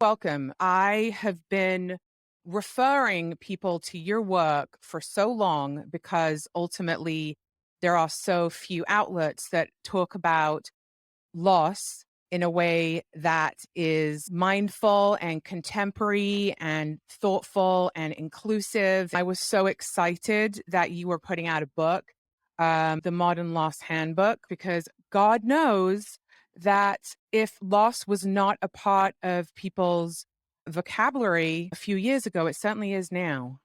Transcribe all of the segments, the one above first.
Welcome. I have been referring people to your work for so long because ultimately there are so few outlets that talk about loss in a way that is mindful and contemporary and thoughtful and inclusive. I was so excited that you were putting out a book, The Modern Loss Handbook, because God knows that if loss was not a part of people's vocabulary a few years ago, it certainly is now.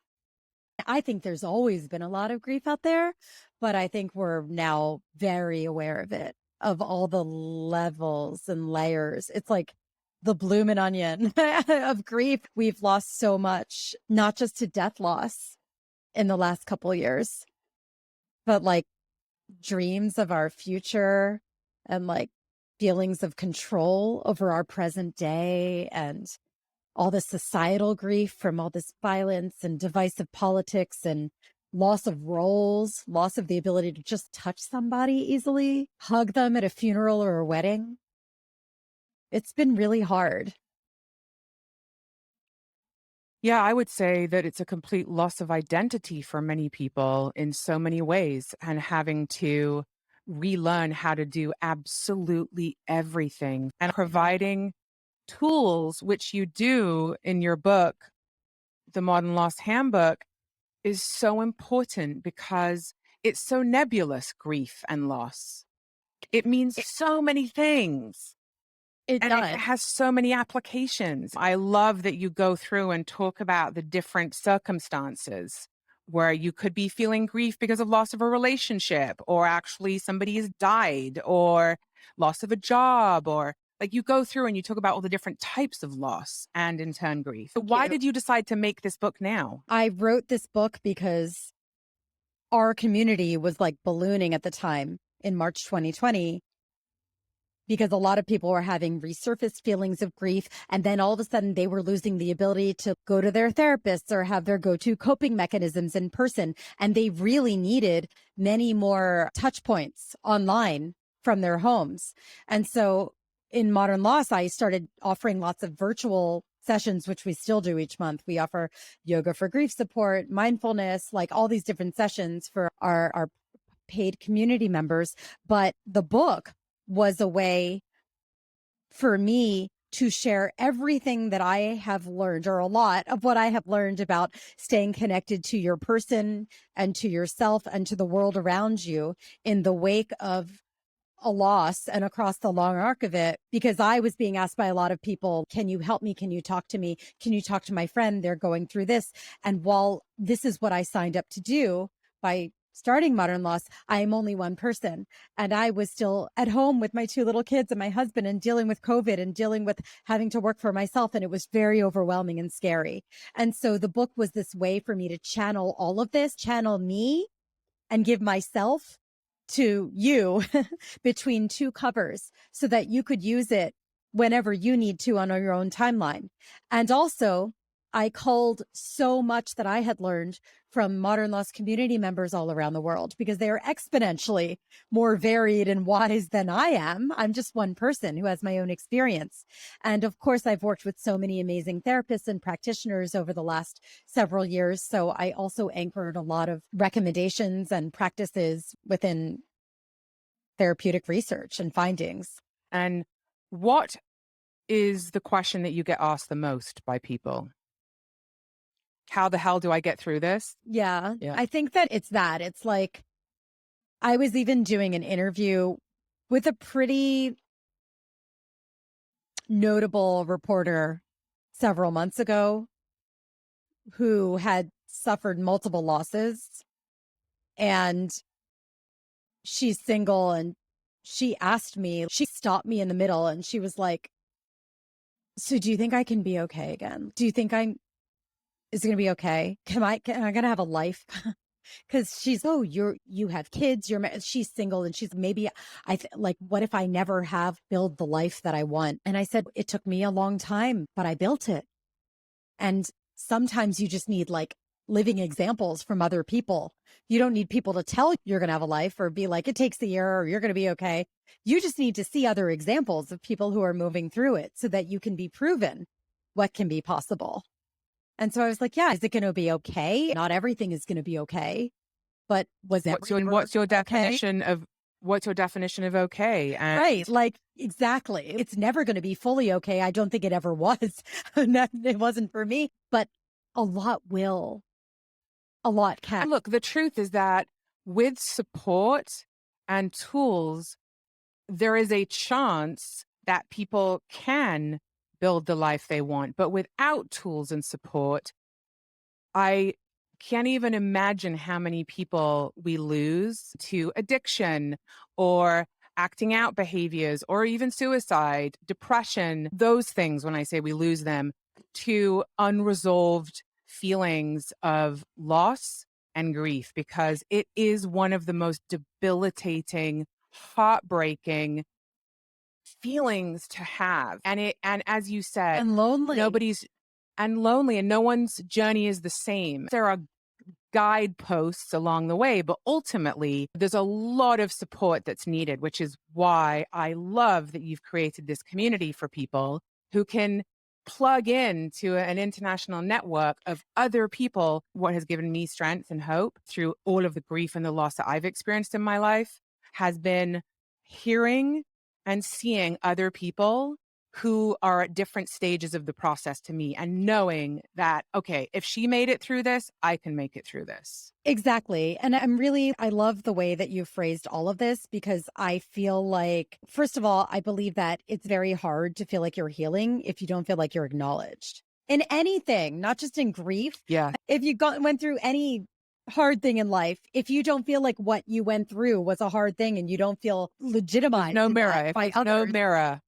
I think there's always been a lot of grief out there, but I think we're now very aware of it, of all the levels and layers. It's like the bloomin' onion of grief. We've lost so much, not just to death loss in the last couple of years, but like dreams of our future and like feelings of control over our present day and all the societal grief from all this violence and divisive politics and loss of roles, loss of the ability to just touch somebody easily, hug them at a funeral or a wedding. It's been really hard. Yeah, I would say that it's a complete loss of identity for many people in so many ways, and having to relearn how to do absolutely everything and providing tools, which you do in your book, The Modern Loss Handbook, is so important because it's so nebulous, grief and loss. It means It, so many things. it And it does. has so many applications. I love that you go through and talk about the different circumstances where you could be feeling grief because of loss of a relationship, or actually somebody has died, or loss of a job, or like you go through and you talk about all the different types of loss and in turn grief. So Thank why you. did you decide to make this book now? I wrote this book because our community was like ballooning at the time in March 2020 because a lot of people were having resurfaced feelings of grief. And then all of a sudden they were losing the ability to go to their therapists or have their go-to coping mechanisms in person. And they really needed many more touch points online from their homes. And so in Modern Loss, I started offering lots of virtual sessions, which we still do each month. We offer yoga for grief support, mindfulness, like all these different sessions for our paid community members. But the book was a way for me to share everything that I have learned, or a lot of what I have learned about staying connected to your person and to yourself and to the world around you in the wake of a loss and across the long arc of it. Because I was being asked by a lot of people, can you help me? Can you talk to me? Can you talk to my friend? They're going through this. And while this is what I signed up to do by starting Modern Loss, I am only one person. And I was still at home with my two little kids and my husband and dealing with COVID and dealing with having to work for myself. And it was very overwhelming and scary. And so the book was this way for me to channel all of this, channel me and give myself to you between two covers so that you could use it whenever you need to on your own timeline. And also, I culled so much that I had learned from Modern Loss community members all around the world because they are exponentially more varied and wise than I am. I'm just one person who has my own experience. And of course, I've worked with so many amazing therapists and practitioners over the last several years. So I also anchored a lot of recommendations and practices within therapeutic research and findings. And what is the question that you get asked the most by people? How the hell do I get through this? Yeah, Yeah. I think that it's that. It's like I was even doing an interview with a pretty notable reporter several months ago who had suffered multiple losses, and she's single, and she asked me, she stopped me in the middle and she was like, so do you think I can be okay again? Do you think is it going to be okay? Am I going to have a life? Cause oh, you have kids, she's single and she's maybe like, what if I never have build the life that I want? And I said, it took me a long time, but I built it. And sometimes you just need like living examples from other people. You don't need people to tell you you're going to have a life or be like, it takes a year or you're going to be okay. You just need to see other examples of people who are moving through it so that you can be proven what can be possible. And so I was like, yeah, is it going to be okay? Not everything is going to be okay, but was And everything what's your okay? definition of okay? And Right. Like, exactly. It's never going to be fully okay. I don't think it ever was. It wasn't for me, but a lot will, a lot can. and look, the truth is that with support and tools, there is a chance that people can build the life they want. But without tools and support, I can't even imagine how many people we lose to addiction or acting out behaviors or even suicide, depression, those things. When I say we lose them, to unresolved feelings of loss and grief, because it is one of the most debilitating, heartbreaking feelings to have. And as you said, And lonely. nobody's and lonely, and no one's journey is the same. There are guideposts along the way, but ultimately there's a lot of support that's needed, which is why I love that you've created this community for people who can plug in to an international network of other people. What has given me strength and hope through all of the grief and the loss that I've experienced in my life has been hearing and seeing other people who are at different stages of the process to me, and knowing that, okay, if she made it through this, I can make it through this. Exactly. And I love the way that you phrased all of this because I feel like, first of all, I believe that it's very hard to feel like you're healing if you don't feel like you're acknowledged in anything, not just in grief. Yeah. If you went through any hard thing in life, if you don't feel like what you went through was a hard thing and you don't feel There's legitimized no in that mirror. If by there's no others, mirror,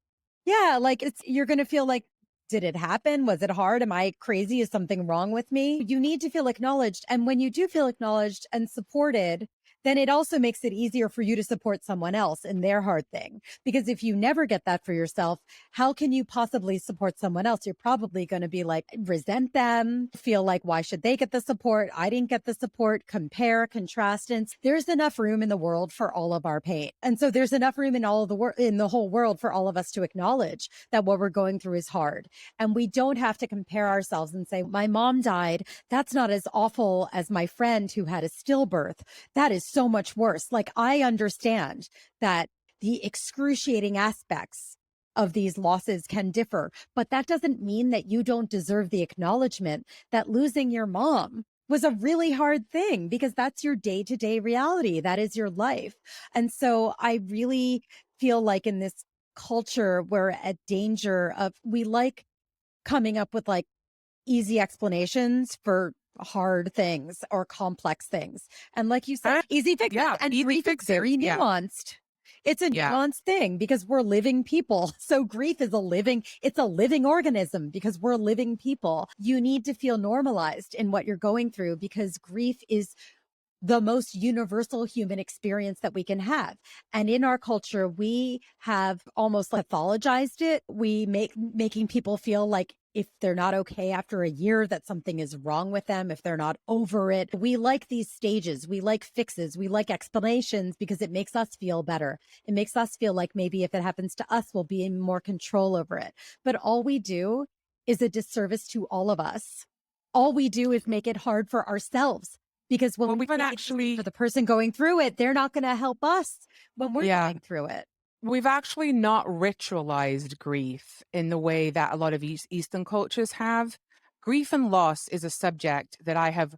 yeah, like you're going to feel like, did it happen? Was it hard? Am I crazy? Is something wrong with me? You need to feel acknowledged. And when you do feel acknowledged and supported, then it also makes it easier for you to support someone else in their hard thing. Because if you never get that for yourself, how can you possibly support someone else? You're probably going to be like, resent them, feel like, why should they get the support? I didn't get the support, compare, contrast. And there's enough room in the world for all of our pain. And so there's enough room in all of the in the whole world for all of us to acknowledge that what we're going through is hard. And we don't have to compare ourselves and say, my mom died. That's not as awful as my friend who had a stillbirth. That is so much worse. Like, I understand that the excruciating aspects of these losses can differ, but that doesn't mean that you don't deserve the acknowledgement that losing your mom was a really hard thing, because that's your day-to-day reality. That is your life. And so I really feel like in this culture, we're at danger of, we like coming up with like easy explanations for hard things or complex things. And like you said, and easy fixes, yeah, and easy grief is fixes. very Yeah, nuanced. It's a yeah. nuanced thing because we're living people. So grief is it's a living organism because we're living people. You need to feel normalized in what you're going through because grief is the most universal human experience that we can have. And in our culture, we have almost like pathologized it. We making people feel like if they're not okay after a year, that something is wrong with them, if they're not over it. We like these stages. We like fixes. We like explanations because it makes us feel better. It makes us feel like maybe if it happens to us, we'll be in more control over it. But all we do is a disservice to all of us. All we do is make it hard for ourselves, because when Well, we we've been make it easy for actually, the person going through it, they're not going to help us when we're yeah, going through it. we've actually not ritualized grief in the way that a lot of Eastern cultures have. Grief and loss is a subject that I have,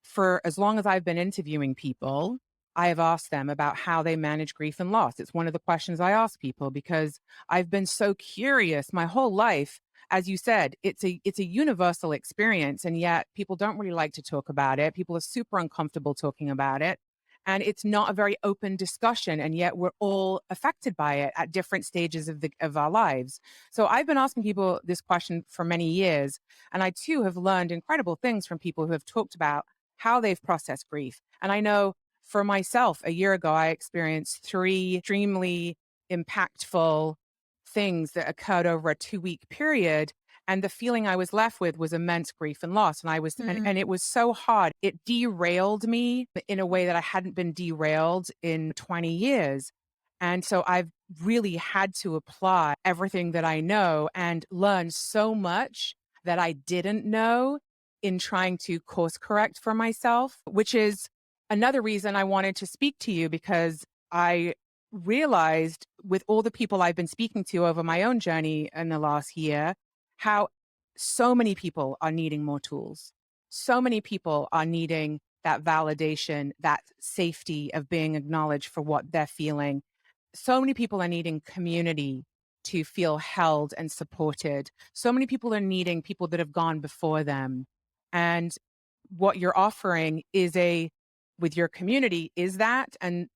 for as long as I've been interviewing people, I have asked them about how they manage grief and loss. It's one of the questions I ask people because I've been so curious my whole life. As you said, it's a universal experience, and yet people don't really like to talk about it. People are super uncomfortable talking about it. And it's not a very open discussion, and yet we're all affected by it at different stages of our lives. So I've been asking people this question for many years, and I too have learned incredible things from people who have talked about how they've processed grief. And I know for myself, a year ago, I experienced three extremely impactful things that occurred over a 2-week period. And the feeling I was left with was immense grief and loss. And Mm. and it was so hard. It derailed me in a way that I hadn't been derailed in 20 years. And so I've really had to apply everything that I know and learn so much that I didn't know in trying to course correct for myself, which is another reason I wanted to speak to you because I realized with all the people I've been speaking to over my own journey in the last year, how so many people are needing more tools. So many people are needing that validation, that safety of being acknowledged for what they're feeling. So many people are needing community to feel held and supported. So many people are needing people that have gone before them. And what you're offering is with your community, is that. And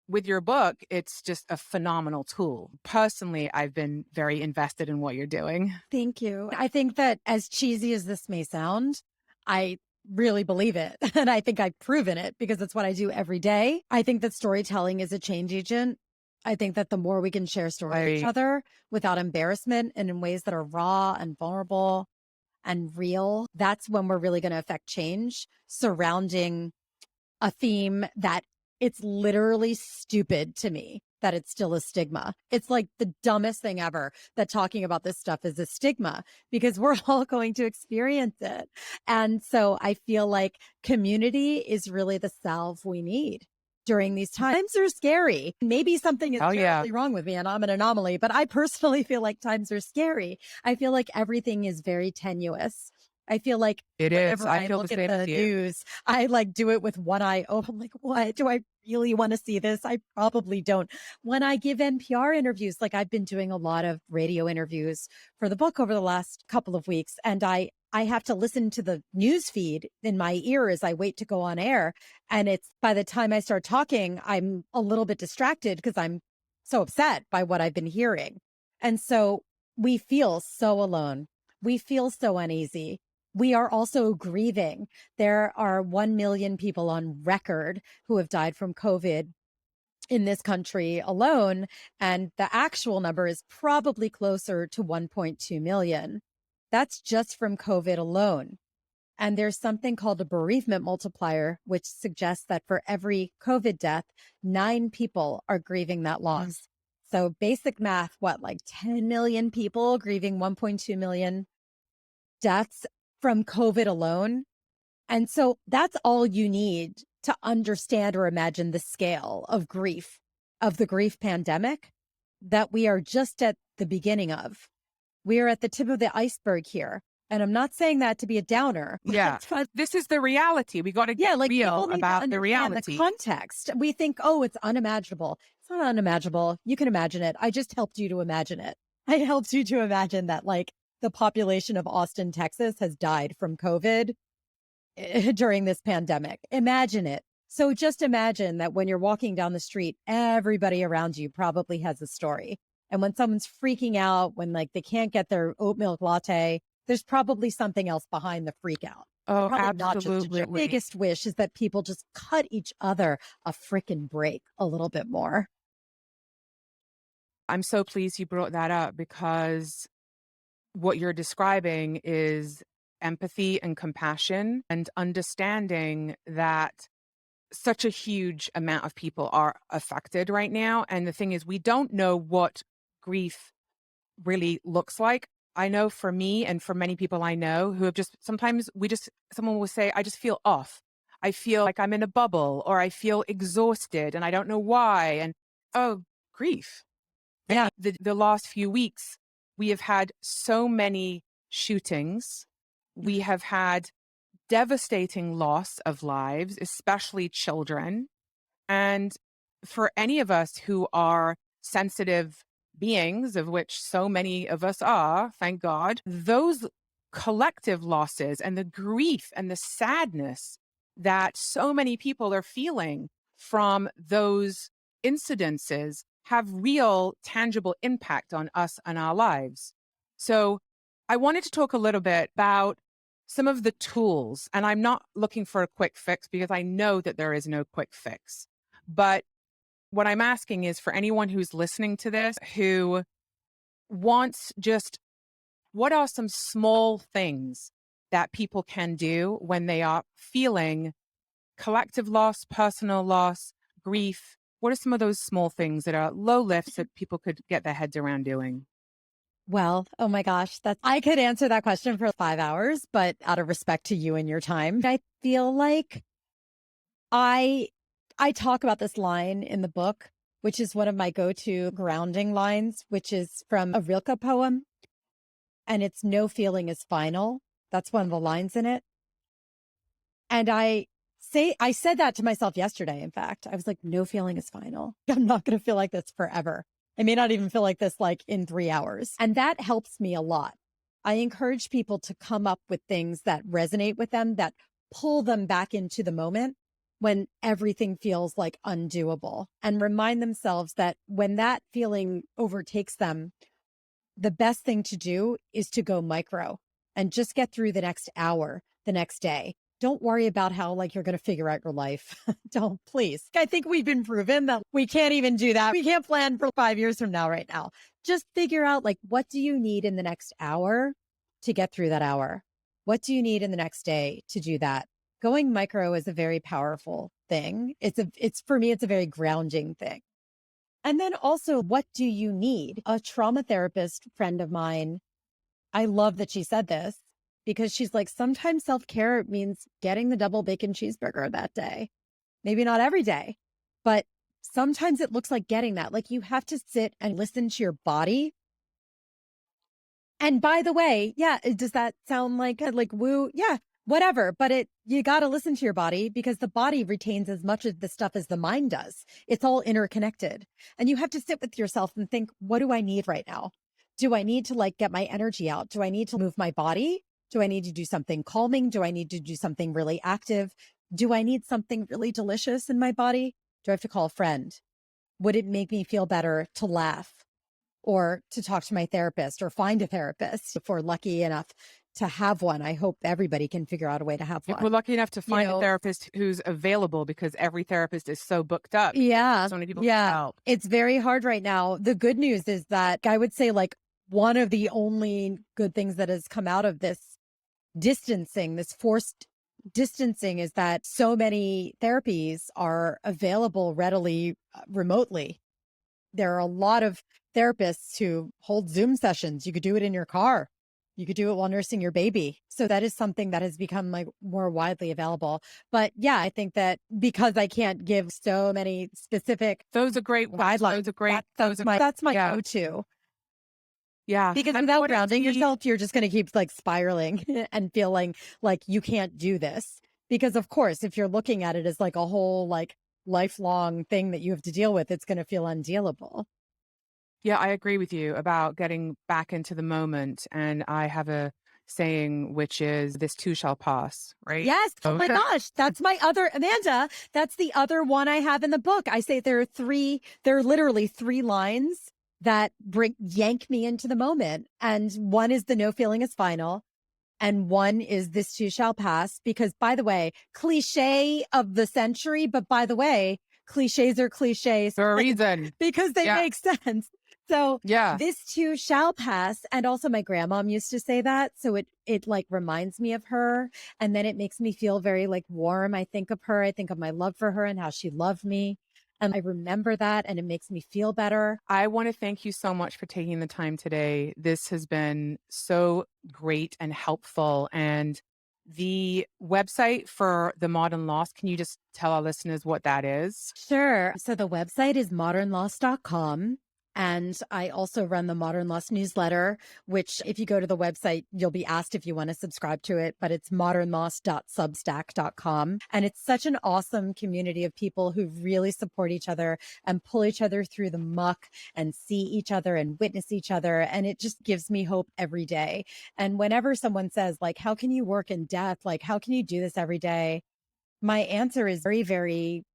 with your book, it's just a phenomenal tool. Personally, I've been very invested in what you're doing. Thank you. I think that as cheesy as this may sound, I really believe it. And I think I've proven it because it's what I do every day. I think that storytelling is a change agent. I think that the more we can share stories with each I other without embarrassment and in ways that are raw and vulnerable and real, that's when we're really going to affect change surrounding a theme that it's literally stupid to me that it's still a stigma. It's like the dumbest thing ever that talking about this stuff is a stigma because we're all going to experience it. And so I feel like community is really the salve we need during these times are scary. Maybe something is Oh yeah, terribly wrong with me and I'm an anomaly, but I personally feel like times are scary. I feel like everything is very tenuous. I feel like it is. whenever I I feel the look at same as the you. news, I like do it with one eye open. I'm like, what? Do I really want to see this? I probably don't. When I give NPR interviews, like I've been doing a lot of radio interviews for the book over the last couple of weeks, and I have to listen to the news feed in my ear as I wait to go on air. And it's by the time I start talking, I'm a little bit distracted because I'm so upset by what I've been hearing. And so we feel so alone. We feel so uneasy. We are also grieving. There are 1 million people on record who have died from COVID in this country alone. And the actual number is probably closer to 1.2 million. That's just from COVID alone. And there's something called a bereavement multiplier, which suggests that for every COVID death, 9 people are grieving that Mm. loss. So basic math, what, like 10 million people grieving 1.2 million deaths from COVID alone. And so that's all you need to understand or imagine the scale of grief, of the grief pandemic that we are just at the beginning of. We are at the tip of the iceberg here. And I'm not saying that to be a downer, Yeah. but This is the reality. We got to yeah, get like real people need to about the understand the reality. context. We think, oh, it's unimaginable. It's not unimaginable. You can imagine it. I just helped you to imagine it. I helped you to imagine that, like, the population of Austin, Texas has died from COVID during this pandemic. Imagine it. So just imagine that when you're walking down the street, everybody around you probably has a story. And when someone's freaking out, when like they can't get their oat milk latte, there's probably something else behind the freak out. Oh, Probably not just a joke. absolutely. Biggest wish is that people just cut each other a freaking break a little bit more. I'm so pleased you brought that up because what you're describing is empathy and compassion and understanding that such a huge amount of people are affected right now. And the thing is, we don't know what grief really looks like. I know for me and for many people I know who have just sometimes someone will say, I just feel off. I feel like I'm in a bubble or I feel exhausted and I don't know why. And oh, grief. Yeah. The last few weeks, we have had so many shootings. We have had devastating loss of lives, especially children. And for any of us who are sensitive beings, of which so many of us are, thank God, those collective losses and the grief and the sadness that so many people are feeling from those incidences have real tangible impact on us and our lives. So I wanted to talk a little bit about some of the tools, and I'm not looking for a quick fix because I know that there is no quick fix. But what I'm asking is for anyone who's listening to this who wants just what are some small things that people can do when they are feeling collective loss, personal loss, grief? What are some of those small things that are low lifts that people could get their heads around doing? Well, oh my gosh, I could answer that question for 5 hours, but out of respect to you and your time, I feel like I I talk about this line in the book, which is one of my go-to grounding lines, which is from a Rilke poem, and it's no feeling is final. That's one of the lines in it. And I said that to myself yesterday, in fact. I was like, no feeling is final. I'm not going to feel like this forever. I may not even feel like this like in 3 hours. And that helps me a lot. I encourage people to come up with things that resonate with them, that pull them back into the moment when everything feels like undoable, and remind themselves that when that feeling overtakes them, the best thing to do is to go micro and just get through the next hour, the next day. Don't worry about how like you're going to figure out your life. Don't, please. I think we've been proven that we can't even do that. We can't plan for 5 years from now right now. Just figure out like, what do you need in the next hour to get through that hour? What do you need in the next day to do that? Going micro is a very powerful thing. It's for me, it's a very grounding thing. And then also, what do you need? A trauma therapist friend of mine, I love that she said this because she's like, sometimes self care means getting the double bacon cheeseburger that day. Maybe not every day, but sometimes it looks like getting that. Like you have to sit and listen to your body. And by the way, yeah, does that sound like woo? Yeah, whatever. But you got to listen to your body because the body retains as much of the stuff as the mind does. It's all interconnected. And you have to sit with yourself and think, what do I need right now? Do I need to like get my energy out? Do I need to move my body? Do I need to do something calming? Do I need to do something really active? Do I need something really delicious in my body? Do I have to call a friend? Would it make me feel better to laugh? Or to talk to my therapist or find a therapist if we're lucky enough to have one. I hope everybody can figure out a way to have If we're one. lucky enough to You find a know, therapist who's available because every therapist is so booked up. yeah, So many people yeah. need help. It's very hard right now. The good news is that I would say like one of the only good things that has come out of this distancing, this forced distancing is that so many therapies are available readily remotely. There are a lot of therapists who hold Zoom sessions. You could do it in your car. You could do it while nursing your baby. So that is something that has become like more widely available. But yeah, I think that because I can't give so many specific Those are great ones. guidelines, Those are great. Those are that's my yeah. go-to. Yeah. Because And without what is grounding the yourself, you're just going to keep like spiraling and feeling like you can't do this. Because of course, if you're looking at it as like a whole like lifelong thing that you have to deal with, it's going to feel undealable. Yeah, I agree with you about getting back into the moment. And I have a saying, which is, this too shall pass, right? Yes. Oh Oh, my gosh. That's my other, Amanda. That's the other one I have in the book. I say there are literally three lines that yank me into the moment. And one is the no feeling is final. And one is this too shall pass. Because by the way, cliche of the century, but by the way, cliches are cliches for a reason. because they Yeah. make sense. So Yeah. this too shall pass. And also my grandmom used to say that. So it like reminds me of her. And then it makes me feel very like warm. I think of her. I think of my love for her and how she loved me. And I remember that and it makes me feel better. I want to thank you so much for taking the time today. This has been so great and helpful. And the website for the Modern Lost, can you just tell our listeners what that is? Sure. So the website is modernloss.com. And I also run the Modern Loss newsletter, which if you go to the website, you'll be asked if you want to subscribe to it, but it's modernloss.substack.com. And it's such an awesome community of people who really support each other and pull each other through the muck and see each other and witness each other. And it just gives me hope every day. And whenever someone says, like, how can you work in death? Like, how can you do this every day? My answer is very, very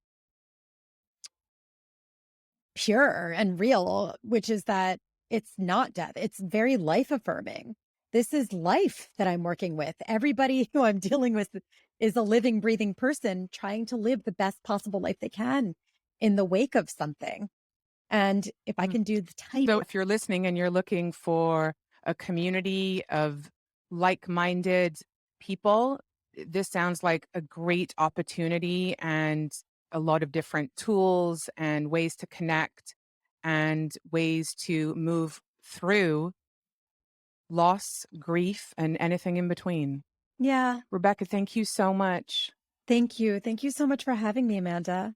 pure and real, which is that it's not death. It's very life affirming. This is life that I'm working with. Everybody who I'm dealing with is a living, breathing person trying to live the best possible life they can in the wake of something. And if I can do the type, So if you're listening and you're looking for a community of like-minded people, this sounds like a great opportunity and a lot of different tools and ways to connect and ways to move through loss, grief, and anything in between. Yeah. Rebecca, thank you so much. Thank you. Thank you so much for having me, Amanda.